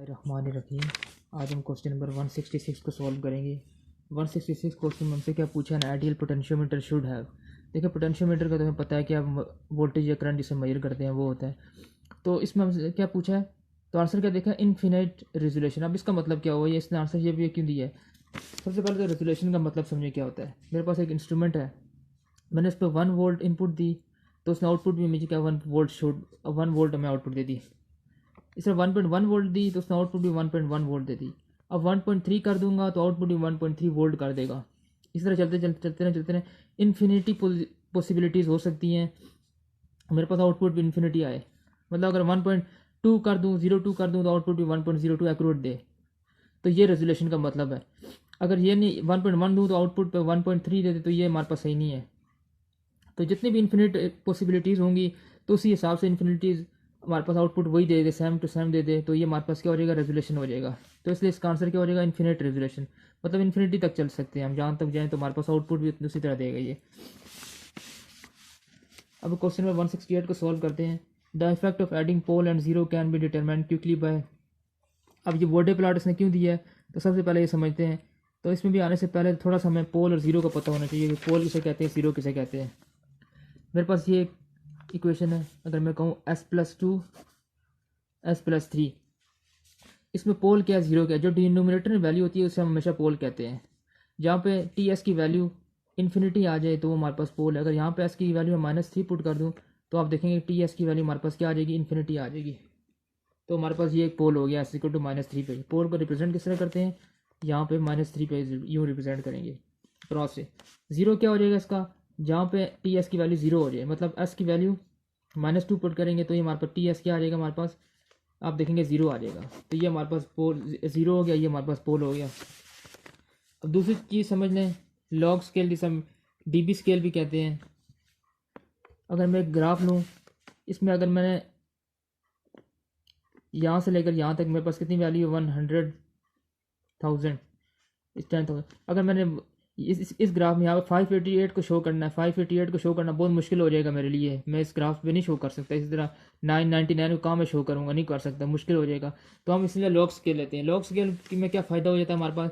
रहीम। आज हम question number 166 को सॉल्व करेंगे। 166 क्वेश्चन में हमसे क्या पूछा है, आइडियल पोटेंशियोमीटर शुड हैव। देखिए पोटेंशियोमीटर का तुम्हें पता है कि आप वोल्टेज या करंट जिसे मेजर करते हैं वो होता है। तो इसमें हमसे क्या पूछा है, तो आंसर क्या देखा, इनफिनाइट रेजोल्यूशन। अब इसका मतलब क्या हुआ, ये इसने आंसर ये भी क्यों दिया है। सबसे पहले तो रेजोल्यूशन का मतलब समझिए क्या होता है। मेरे पास एक इंस्ट्रूमेंट है, मैंने इस पर 1 वोल्ट इनपुट दी, तो उसने आउटपुट भी मुझे क्या 1 वोल्ट हमें आउटपुट दे दी। इसमें 1.1 वोल्ट दी तो उसने आउटपुट भी 1.1 वोल्ट दे दी। अब 1.3 कर दूंगा तो आउटपुट भी 1.3 वोल्ट कर देगा। इस तरह चलते रहे इन्फिनिटी पॉसिबिलिटीज़ हो सकती हैं, मेरे पास आउटपुट भी इन्फिनिटी आए। मतलब अगर 1.2 कर दूँ, 0.2 कर दूँ तो आउटपुट भी 1.02 एक्यूरेट दे। तो ये रेजोल्यूशन का मतलब है। अगर ये नहीं 1.1 दूँ तो आउटपुट पे 1.3 दे दे, तो ये हमारे पास सही नहीं है। तो जितनी भी इन्फिनिट पॉसिबिलिटीज़ होंगी तो उसी हिसाब से इन्फिनिटीज़ हमारे पास आउटपुट वही दे दे, सेम टू सेम दे दे, तो ये हमारे पास क्या हो जाएगा, रेजोल्यूशन हो जाएगा। तो इसलिए इसका आंसर क्या हो जाएगा, इन्फिनिट रेजोल्यूशन। मतलब इन्फिनिटी तक चल सकते हैं हम, जहाँ तक जाएँ तो हमारे पास आउटपुट भी उसी तरह देगा ये। अब क्वेश्चन नंबर 168 को सॉल्व करते हैं। The effect of adding pole and zero can be determined quickly by. अब ये बॉडी प्लॉट इसने क्यों दिया है, तो सबसे पहले ये समझते हैं। तो इसमें भी आने से पहले थोड़ा सा हमें पोल और जीरो का पता होना चाहिए कि पोल किसे कहते हैं, जीरो किसे कहते हैं। मेरे पास ये इक्वेशन है, अगर मैं कहूँ s+2 s+3, इसमें पोल क्या है, जीरो क्या है। जो डिनोमिनेटर में वैल्यू होती है उसे हम हमेशा पोल कहते हैं। जहाँ पे टी एस की वैल्यू इन्फिनिटी आ जाए तो वो हमारे पास पोल है। अगर यहाँ पे एस की वैल्यू मैं -3 पुट कर दूँ तो आप देखेंगे टी एस की वैल्यू हमारे पास क्या आ जाएगी, इन्फिनिटी आ जाएगी। तो हमारे पास ये एक पोल हो गया, एस इक्वल टू -3 पे। पोल को रिप्रेजेंट किस तरह करते हैं, यहाँ पे -3 पे यूँ रिप्रेजेंट करेंगे क्रॉस से। जीरो क्या हो जाएगा इसका, जहाँ पे टी एस की वैल्यू जीरो हो जाए, मतलब एस की वैल्यू -2 पुट करेंगे तो ये हमारे पास टी एस क्या आ जाएगा, हमारे पास आप देखेंगे जीरो आ जाएगा। तो ये हमारे पास पोल जीरो हो गया, ये हमारे पास पोल हो गया। अब दूसरी चीज़ समझ लें, लॉग स्केल जिसे हम डीबी स्केल भी कहते हैं। अगर मैं एक ग्राफ लूँ, इसमें अगर मैंने यहाँ से लेकर यहाँ तक मेरे पास कितनी वैल्यू है, 100,000, इस 10,000। अगर मैंने इस ग्राफ में यहाँ पे 588 को शो करना है, 588 को शो करना बहुत मुश्किल हो जाएगा मेरे लिए। मैं इस ग्राफ पे नहीं शो कर सकता। इसी तरह 999 को कहाँ मैं शो करूँगा, नहीं कर सकता, मुश्किल हो जाएगा। तो हम इसलिए लॉग स्केल लेते हैं। लॉग स्केल में क्या फ़ायदा हो जाता है हमारे पास,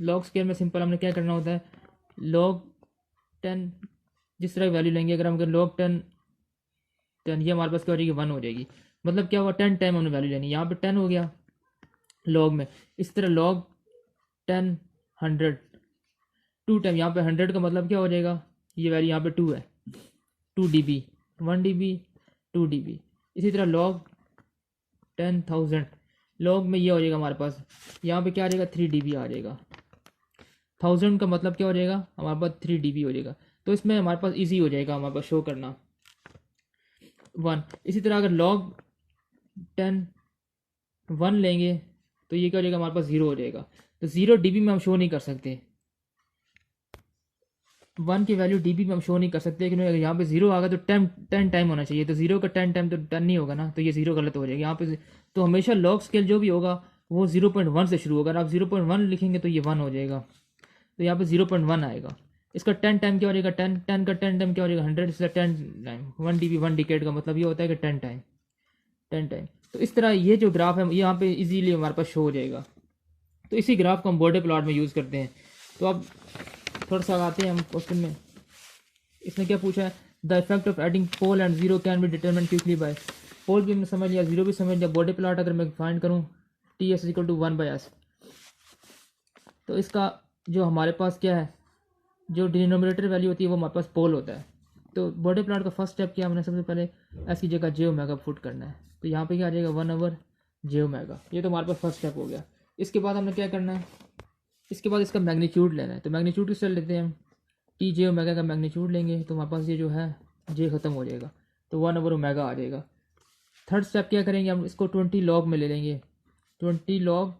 लॉग स्केल में सिंपल हमने क्या करना होता है, लॉग 10 जिस तरह की वैल्यू लेंगे, अगर हम लॉग 10 ये हमारे पास क्या हो जाएगी, 1 हो जाएगी। मतलब क्या हुआ, 10 टाइम हमने वैल्यू लेनी, यहाँ पे 10 हो गया लॉग में। इस तरह लॉग 10 100 2 टाइम, यहाँ पे 100 का मतलब क्या हो जाएगा, ये वैल्यू यहाँ पे 2 है, 2 dB, 1 dB, 2 dB। इसी तरह लॉग 10,000 लॉग में ये हो जाएगा हमारे पास, यहाँ पे क्या आ जाएगा, 3 dB आ जाएगा। 1000 का मतलब क्या हो जाएगा, हमारे पास 3 dB हो जाएगा। तो इसमें हमारे पास ईजी हो जाएगा हमारे पास शो करना 1। इसी तरह अगर लॉग 10 1 लेंगे तो ये क्या हो जाएगा, हमारे पास 0 हो जाएगा। तो 0 dB में हम शो नहीं कर सकते, 1 की वैल्यू dB में हम शो नहीं कर सकते, क्योंकि अगर यहाँ पे 0 आ गया तो 10 टाइम होना चाहिए। तो 0 का 10 टाइम तो 10 नहीं होगा ना, तो ये 0 गलत हो जाएगा यहाँ पे। तो हमेशा लॉग स्केल जो भी होगा वो 0.1 से शुरू होगा। अगर आप 0.1 लिखेंगे तो ये 1 हो जाएगा, तो यहाँ पे 0.1 आएगा। इसका 10 टाइम क्या हो जाएगा, 10 का 10 टाइम क्या हो जाएगा, 100। इसका 10 टाइम 1 dB 1 डिकेड का मतलब ये होता है कि 10 टाइम। तो इस तरह ये जो ग्राफ है यहाँ पे इजीली हमारे पास शो हो जाएगा। तो इसी ग्राफ को हम बॉर्डर प्लॉट में यूज़ करते हैं। तो अब थोड़ा सा आते हैं हम क्वेश्चन में। इसने क्या पूछा है, the effect of adding pole and zero can be determined quickly by. Pole भी हमने समझ लिया, जीरो भी समझ लिया, बॉर्डर प्लॉट अगर मैं फाइंड करूँ T S equal to 1/s। तो इसका जो हमारे पास क्या है, जो डिनोमिनेटर वैल्यू होती है वो हमारे पास पोल होता है। तो बॉर्डर प्लॉट का फर्स्ट स्टेप क्या, हमने सबसे पहले एस की जगह जे ओमेगा पुट करना है। तो यहाँ पे क्या आ जाएगा, 1/j ओमेगा। ये तो हमारे पास फर्स्ट स्टेप हो गया। इसके बाद हमने क्या करना है, इसके बाद इसका मैग्नीट्यूड लेना है। तो मैग्नीट्यूड किससे लेते हैं हम, टी जे ओमेगा का मैग्नीट्यूड लेंगे तो हमारे पास ये जो है जे ख़त्म हो जाएगा, तो 1/ओमेगा आ जाएगा। थर्ड स्टेप क्या करेंगे, हम इसको 20 लॉग में ले लेंगे, 20 लॉग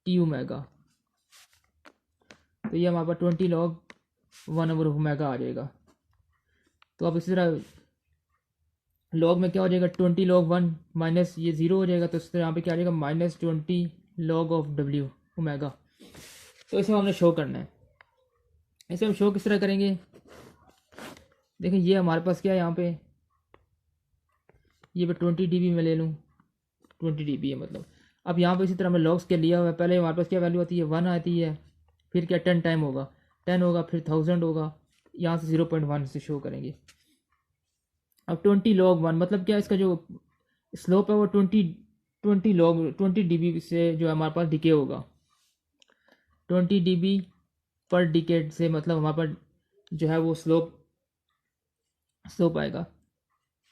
टी ओमेगा। तो ये हमारे पास 20 लॉग 1/ओमेगा आ जाएगा। तो अब इसी तरह लॉग में क्या हो जाएगा, 20 लॉग 1 माइनस ये 0 हो जाएगा। तो इस तरह यहाँ पे क्या आ जाएगा, -20 लॉग ऑफ डब्ल्यू ओमेगा। तो इसे हमने शो करना है। इसे हम शो किस तरह करेंगे, देखिए ये हमारे पास क्या है, यहाँ पे ये मैं 20 dB में ले लूँ, 20 dB है मतलब। अब यहाँ पे इसी तरह मैं लॉग स्केल लिया हुआ है, पहले हमारे पास क्या वैल्यू आती है 1 आती है, फिर क्या 10 टाइम होगा, 10 होगा, फिर 1000 होगा, यहाँ से 0.1 से शो करेंगे। अब 20 log 1 मतलब क्या, इसका जो स्लोप है वो 20 से जो है हमारे पास डिके होगा, 20 dB पर डिकेड से मतलब हमारे पास जो है वो स्लोप आएगा।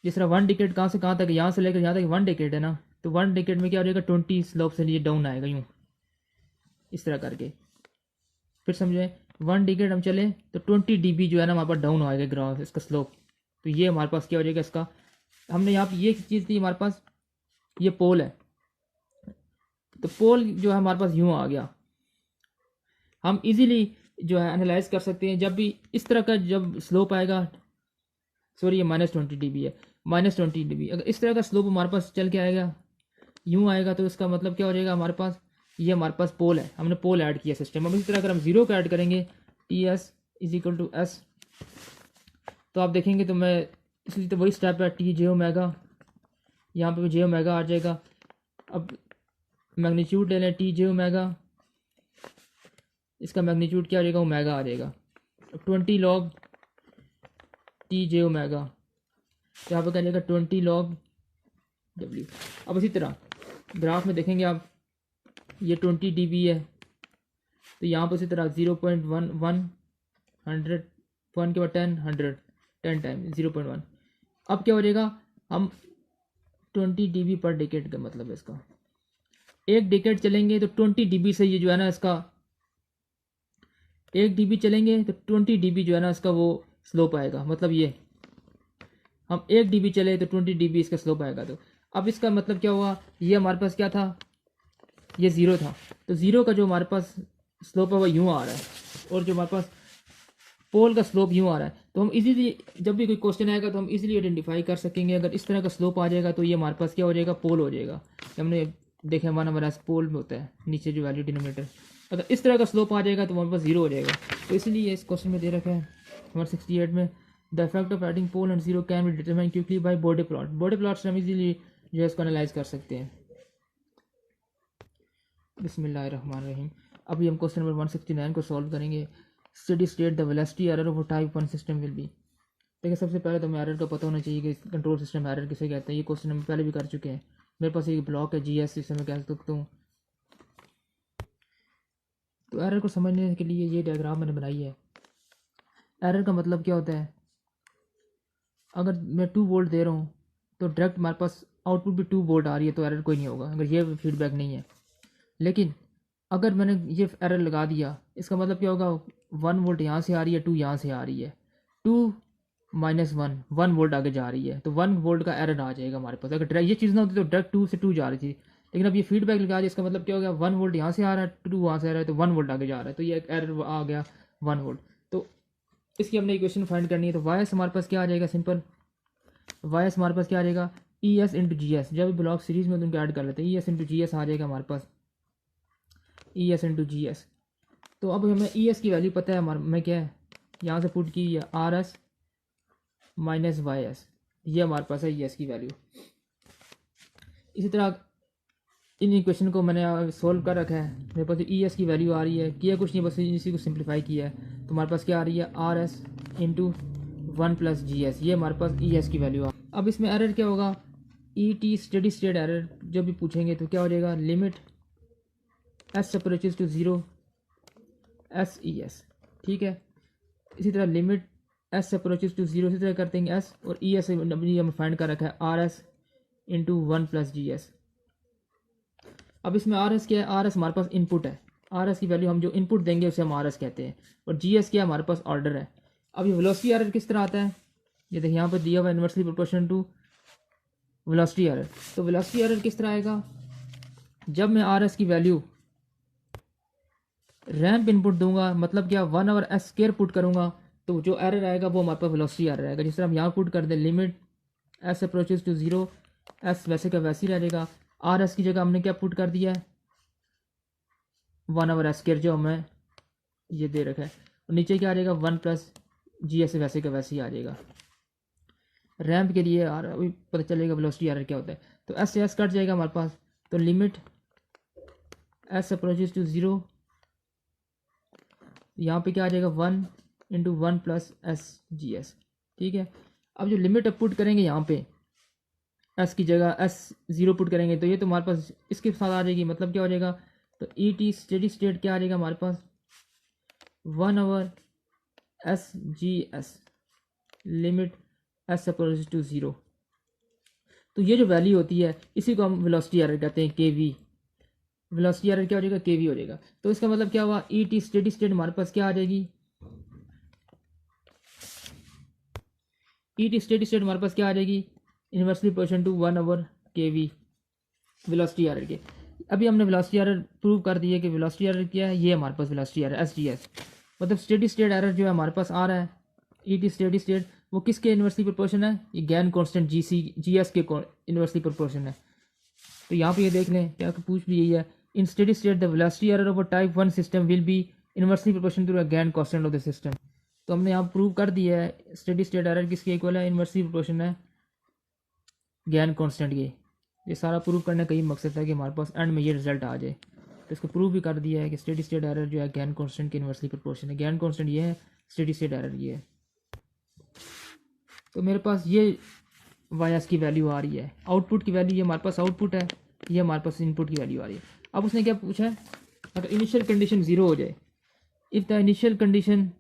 जिस तरह 1 डिकेड कहाँ से कहाँ तक, यहाँ से लेकर यहाँ तक 1 डिकेड है ना, तो 1 डिकेड में क्या हो जाएगा 20 स्लोप से ये डाउन आएगा यूँ, इस तरह करके। फिर समझे, 1 डिकेड हम चले तो 20 dB जो है ना हमारे पास डाउन आएगा ग्राफ इसका स्लोप। तो ये हमारे पास क्या हो जाएगा इसका, हमने यहाँ पे ये चीज़ थी हमारे पास, ये पोल है, तो पोल जो है हमारे पास यूँ आ गया। हम इजीली जो है एनालाइज कर सकते हैं, जब भी इस तरह का जब स्लोप आएगा, सॉरी ये -20 dB है, -20 dB, अगर इस तरह का स्लोप हमारे पास चल के आएगा यूँ आएगा, तो इसका मतलब क्या हो जाएगा हमारे पास, ये हमारे पास पोल है, हमने पोल ऐड किया सिस्टम। अब इसी तरह अगर हम जीरो का ऐड करेंगे TS = S, तो आप देखेंगे तो मैं इसलिए तो वही स्टेप है TJ⍵, यहाँ पे J⍵ आ जाएगा। अब मैग्नीट्यूड ले लें TJ⍵, इसका मैग्नीट्यूड क्या हो जाएगा ओमेगा आ जाएगा। 20 log TJ⍵, यहाँ पर क्या जाएगा 20 log W। अब इसी तरह ग्राफ में देखेंगे आप, ये 20 dB है, तो यहाँ पर इसी तरह 0.1 100 1 के बाद 10 100 10 टाइम 0.1। अब क्या हो जाएगा, हम 20 dB पर डिकेड का मतलब है इसका, एक डिकेड चलेंगे तो 20 dB से ये जो है ना इसका, 1 dB चलेंगे तो 20 dB जो है ना इसका वो स्लोप आएगा। मतलब ये हम 1 dB चले तो 20 dB इसका स्लोप आएगा। तो अब इसका मतलब क्या हुआ, ये हमारे पास क्या था, ये 0 था, तो 0 का जो हमारे पास स्लोप है वो यूँ आ रहा है, और जो हमारे पास पोल का स्लोप यूँ आ रहा है। तो हम इजीली जब भी कोई क्वेश्चन आएगा तो हम इजीली आइडेंटिफाई कर सकेंगे, अगर इस तरह का स्लोप आ जाएगा तो ये हमारे पास क्या हो जाएगा, पोल हो जाएगा। हमने देखा हमारा पोल में होता है नीचे जो वैल्यू डिनोमिनेटर, अगर इस तरह का स्लोप आ जाएगा तो हमारे पास 0 हो जाएगा। तो इसलिए इस क्वेश्चन में दे रखा है नंबर 68 में, the effect of adding pole and 0 can be determine quickly by body plot. Body plot से हम इजीली जो है इसको एनालाइज कर सकते हैं। बिस्मिल्लाहिर्रहमानिर्रहीम। अभी हम क्वेश्चन नंबर 169 को सॉल्व करेंगे। Steady state the velocity error of type 1 system will B. देखिए सबसे पहले तो हमें एरर का पता होना चाहिए कि कंट्रोल सिस्टम एरर किसे कहते हैं। ये क्वेश्चन हम पहले भी कर चुके हैं। मेरे पास एक ब्लॉक है GS, जिसे मैं कह सकता हूँ। तो एरर को समझने के लिए ये डायग्राम मैंने बनाई है। एरर का मतलब क्या होता है, अगर मैं 2 वोल्ट दे रहा हूँ तो डायरेक्ट हमारे पास आउटपुट भी 2 वोल्ट आ रही है, तो एरर कोई नहीं होगा अगर ये फीडबैक नहीं है। लेकिन अगर मैंने ये एरर लगा दिया, इसका मतलब क्या होगा, 1 वोल्ट यहाँ से आ रही है, 2 यहाँ से आ रही है, 2 -1 1 वोल्ट आगे जा रही है, तो 1 वोल्ट का एरर आ जाएगा हमारे पास। अगर ये चीज़ ना होती तो डायरेक्ट 2 से 2 जा रही थी, लेकिन अब ये फीडबैक लगा दिया, इसका मतलब क्या हो गया, 1 वोल्ट यहाँ से आ रहा है, 2 वहाँ से आ रहा है, तो 1 वोल्ट आगे जा रहा है, तो ये एक एरर आ गया 1 वोल्ट। तो इसकी हमने इक्वेशन फाइंड करनी है। तो वाई एस हमारे पास क्या आ जाएगा, सिंपल वाई एस हमारे पास क्या आ जाएगा, ES × GS। जब भी ब्लॉक सीरीज में उनको ऐड कर लेते हैं, ES × GS आ जाएगा हमारे पास, ES × GS। तो अब हमें ES की वैल्यू पता है हमारे में, क्या है यहाँ से पुट की RS - YS, ये हमारे पास है ES की वैल्यू। इसी तरह इन इक्वेशन को मैंने सोल्व कर रखा है। मेरे पास ES की वैल्यू आ रही है, किया कुछ नहीं, बस इसी को सिंप्लीफाई किया है। तो हमारे पास क्या आ रही है, RS × 1 + GS, ये हमारे पास ES की वैल्यू आ। अब इसमें एरर क्या होगा, ET स्टेडी स्टेट एरर जब भी पूछेंगे तो क्या हो जाएगा, limit S approaches to 0 SES, ठीक है। इसी तरह लिमिट S अप्रोचेस टू 0, इसी तरह करते हैं S, और ES हम फाइंड कर रखा है RS × 1 + GS। अब इसमें RS क्या है, RS हमारे पास इनपुट है, RS की वैल्यू हम जो इनपुट देंगे उसे हम RS कहते हैं, और GS क्या हमारे पास ऑर्डर है। अब ये वेलोसिटी एरर किस तरह आता है, ये देखिए यहाँ पर दिया हुआ inversely proportional to velocity error. तो वेलोसिटी एरर किस तरह आएगा, जब मैं RS की वैल्यू रैंप इनपुट दूंगा, मतलब क्या 1/s² पुट करूंगा, तो जो एरर आएगा वो हमारे पास वेलोसिटी एरर आएगा। जिस तरह हम यहाँ पुट कर दें limit S approaches to 0, S वैसे का वैसे ही रह जाएगा। RS की जगह हमने क्या पुट कर दिया है, 1/s², जो हमें ये दे रखा है, और नीचे क्या आ जाएगा 1 + GS वैसे का वैसे ही आ जाएगा। रैंप के लिए आर अभी पता चलेगा वेलोसिटी एरर क्या होता है। तो एस से एस कट जाएगा हमारे पास, तो लिमिट एस अप्रोचेस टू 0, यहाँ पे क्या आ जाएगा 1 into 1 plus S G S. ठीक है, अब जो लिमिट अब पुट करेंगे यहाँ पे एस की जगह एस 0 पुट करेंगे तो ये तो हमारे पास इसके साथ आ जाएगी। मतलब क्या हो जाएगा, तो ई टी स्टेडी स्टेट क्या आ जाएगा हमारे पास 1 over S G S limit S approaches to 0। तो ये जो वैल्यू होती है इसी को हम वेलोसिटी एरर कहते हैं, के वी। वेलोसिटी एरर क्या हो जाएगा, के वी हो जाएगा। तो इसका मतलब क्या हुआ, ई टी स्टेडी स्टेट हमारे पास क्या आ जाएगी, ई टी स्टेडी स्टेट हमारे पास क्या आ जाएगी, इनवर्सली प्रोपोर्शनल टू 1 ओवर के वी वेलोसिटी एरर के। अभी हमने वेलोसिटी एरर प्रूव कर दिया कि वेलोसिटी एरर क्या है, ये हमारे पास velocity error S D S. मतलब स्टेडी स्टेट एरर जो है हमारे पास आ रहा है ई टी स्टेडी स्टेट, वो किसके इनवर्सली प्रोपोर्शन है, ये गैन कांस्टेंट जी सी जी एस के इनवर्सली प्रोपोर्शन है। तो यहाँ पे ये देख लें क्या पूछ भी यही है, in steady state the velocity error of a type 1 system will be inversely proportional to the gain constant of the system. तो हमने यहाँ प्रूव कर दिया है स्टेडी स्टेट एरर किसके इक्वल है, इनवर्सली प्रोपोर्शन है गैन कांस्टेंट के। ये सारा प्रूव करने का यही मकसद है कि हमारे पास एंड में ये रिजल्ट आ जाए। तो इसको प्रूव भी कर दिया है कि स्टेडी स्टेट एरर जो है गैन कांस्टेंट के इनवर्सली प्रोपोर्शन है। गैन कांस्टेंट ये है, स्टेडी स्टेट एरर ये है। तो मेरे पास ये वाई एस की वैल्यू आ रही है, आउटपुट की वैल्यू ये हमारे पास आउटपुट है, ये हमारे पास इनपुट की वैल्यू आ रही है। अब उसने क्या पूछा है, अगर इनिशियल कंडीशन 0 हो जाए, if the initial condition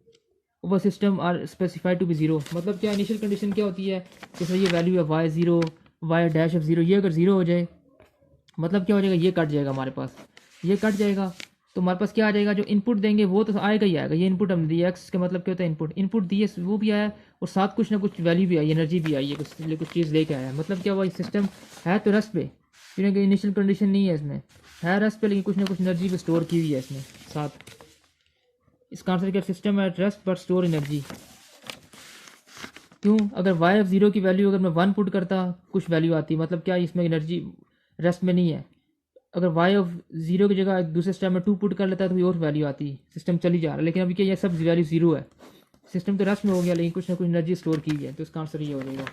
of a system are specified to be 0। मतलब क्या इनिशियल कंडीशन क्या होती है, जैसे ये वैल्यू है वाई 0 वाई डैश ऑफ 0, ये अगर 0 हो जाए मतलब क्या हो जाएगा, ये कट जाएगा हमारे पास, ये कट जाएगा। तो हमारे पास क्या आ जाएगा, जो इनपुट देंगे वो तो आएगा ही आएगा। ये इनपुट हमने दिया, एक्स का मतलब क्या होता है इनपुट, इनपुट दिए वो भी आया और साथ कुछ ना कुछ वैल्यू भी आई, एनर्जी भी आई है, कुछ चीज़ लेके आया। मतलब क्या हुआ, सिस्टम है तो रेस्ट पे, क्योंकि इनिशियल कंडीशन नहीं है इसमें, है रेस्ट पे, लेकिन कुछ ना कुछ एनर्जी भी स्टोर की हुई है इसमें साथ। इसका आंसर क्या, system at rest but store energy. क्यों, अगर वाई ऑफ 0 की वैल्यू अगर मैं 1 पुट करता कुछ वैल्यू आती, मतलब क्या इसमें एनर्जी रेस्ट में नहीं है। अगर वाई ऑफ 0 की जगह दूसरे स्टेप में 2 पुट कर लेता है तो कोई और वैल्यू आती, सिस्टम चली जा रहा है। लेकिन अभी क्या ये सब वैल्यू 0 है, सिस्टम तो रेस्ट में हो गया लेकिन कुछ ना कुछ एनर्जी स्टोर की है। तो इसका आंसर ये हो जाएगा।